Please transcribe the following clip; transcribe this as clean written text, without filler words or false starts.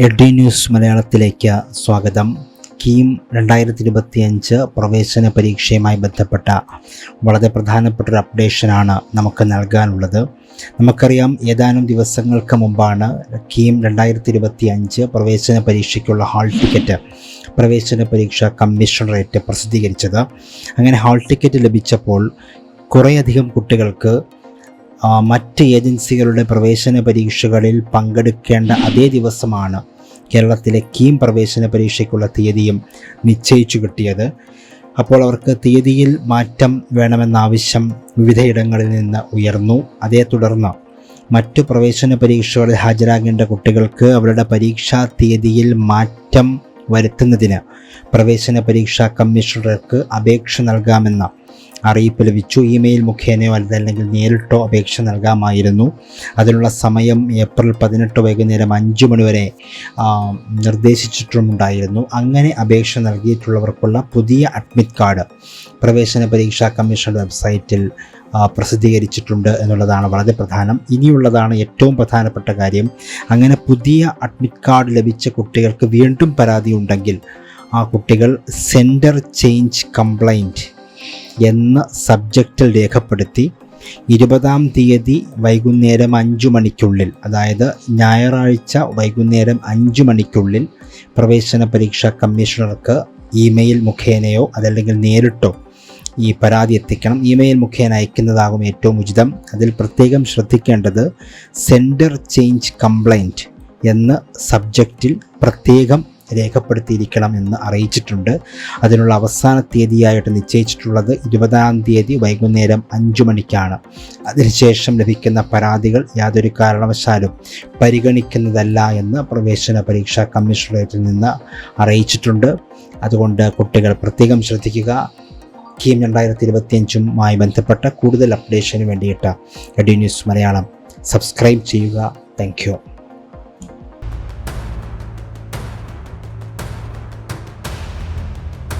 AD news മലയാളത്തിലേക്ക് സ്വാഗതം. കീം 2025 പ്രവേശന പരീക്ഷയുമായി ബന്ധപ്പെട്ട വളരെ പ്രധാനപ്പെട്ട ഒരു അപ്ഡേഷനാണ് നമുക്ക് നൽകാനുള്ളത്. നമുക്കറിയാം, ഏതാനും ദിവസങ്ങൾക്ക് മുമ്പാണ് കീം 2025 പ്രവേശന പരീക്ഷയ്ക്കുള്ള ഹാൾ ടിക്കറ്റ് പ്രവേശന പരീക്ഷാ കമ്മീഷണറേറ്റ് പ്രസിദ്ധീകരിച്ചത്. അങ്ങനെ ഹാൾ ടിക്കറ്റ് ലഭിച്ചപ്പോൾ കുറേയധികം കുട്ടികൾക്ക് മറ്റ് ഏജൻസികളുടെ പ്രവേശന പരീക്ഷകളിൽ പങ്കെടുക്കേണ്ട അതേ ദിവസമാണ് കേരളത്തിലെ കീം പ്രവേശന പരീക്ഷയ്ക്കുള്ള തീയതിയും നിശ്ചയിച്ചു കിട്ടിയത്. അപ്പോൾ അവർക്ക് തീയതിയിൽ മാറ്റം വേണമെന്ന ആവശ്യം വിവിധയിടങ്ങളിൽ നിന്ന് ഉയർന്നു. അതേ തുടർന്ന് മറ്റു പ്രവേശന പരീക്ഷകളിൽ ഹാജരാകേണ്ട കുട്ടികൾക്ക് അവരുടെ പരീക്ഷാ തീയതിയിൽ മാറ്റം വരുത്തുന്നതിന് പ്രവേശന പരീക്ഷാ കമ്മീഷണർക്ക് അപേക്ഷ നൽകാമെന്ന അറിയിപ്പ് ലഭിച്ചു. ഇമെയിൽ മുഖേനയോ അതല്ലെങ്കിൽ നേരിട്ടോ അപേക്ഷ നൽകാമായിരുന്നു. അതിനുള്ള സമയം ഏപ്രിൽ 18 വൈകുന്നേരം 5 മണി വരെ നിർദ്ദേശിച്ചിട്ടുമുണ്ടായിരുന്നു. അങ്ങനെ അപേക്ഷ നൽകിയിട്ടുള്ളവർക്കുള്ള പുതിയ അഡ്മിറ്റ് കാർഡ് പ്രവേശന പരീക്ഷാ കമ്മീഷന്റെ വെബ്സൈറ്റിൽ പ്രസിദ്ധീകരിച്ചിട്ടുണ്ട് എന്നുള്ളതാണ് വളരെ പ്രധാനം. ഇനിയുള്ളതാണ് ഏറ്റവും പ്രധാനപ്പെട്ട കാര്യം. അങ്ങനെ പുതിയ അഡ്മിറ്റ് കാർഡ് ലഭിച്ച കുട്ടികൾക്ക് വീണ്ടും പരാതി ഉണ്ടെങ്കിൽ ആ കുട്ടികൾ സെൻറ്റർ ചേഞ്ച് കംപ്ലൈൻറ്റ് എന്ന സബ്ജക്റ്റിൽ രേഖപ്പെടുത്തി 20-ാം തീയതി വൈകുന്നേരം 5 മണിക്കുള്ളിൽ, അതായത് ഞായറാഴ്ച വൈകുന്നേരം 5 മണിക്കുള്ളിൽ പ്രവേശന പരീക്ഷാ കമ്മീഷണർക്ക് ഇമെയിൽ മുഖേനയോ അതല്ലെങ്കിൽ നേരിട്ടോ ഈ പരാതി എത്തിക്കണം. ഇമെയിൽ മുഖേന അയക്കുന്നതാകും ഏറ്റവും ഉചിതം. അതിൽ പ്രത്യേകം ശ്രദ്ധിക്കേണ്ടത് സെൻറ്റർ ചേഞ്ച് കംപ്ലൈൻറ്റ് എന്ന സബ്ജക്റ്റിൽ പ്രത്യേകം രേഖപ്പെടുത്തിയിരിക്കണം എന്ന് അറിയിച്ചിട്ടുണ്ട്. അതിനുള്ള അവസാന തീയതിയായിട്ട് നിശ്ചയിച്ചിട്ടുള്ളത് 20-ാം തീയതി വൈകുന്നേരം 5 മണിക്കാണ്. അതിനുശേഷം ലഭിക്കുന്ന പരാതികൾ യാതൊരു കാരണവശാലും പരിഗണിക്കുന്നതല്ല എന്ന് പ്രവേശന പരീക്ഷാ കമ്മീഷണറേറ്റിൽ നിന്ന് അറിയിച്ചിട്ടുണ്ട്. അതുകൊണ്ട് കുട്ടികൾ പ്രത്യേകം ശ്രദ്ധിക്കുക. കീം 2025 ബന്ധപ്പെട്ട കൂടുതൽ അപ്ഡേഷന് വേണ്ടിയിട്ട് എഡി ന്യൂസ് മലയാളം സബ്സ്ക്രൈബ് ചെയ്യുക. Thank you.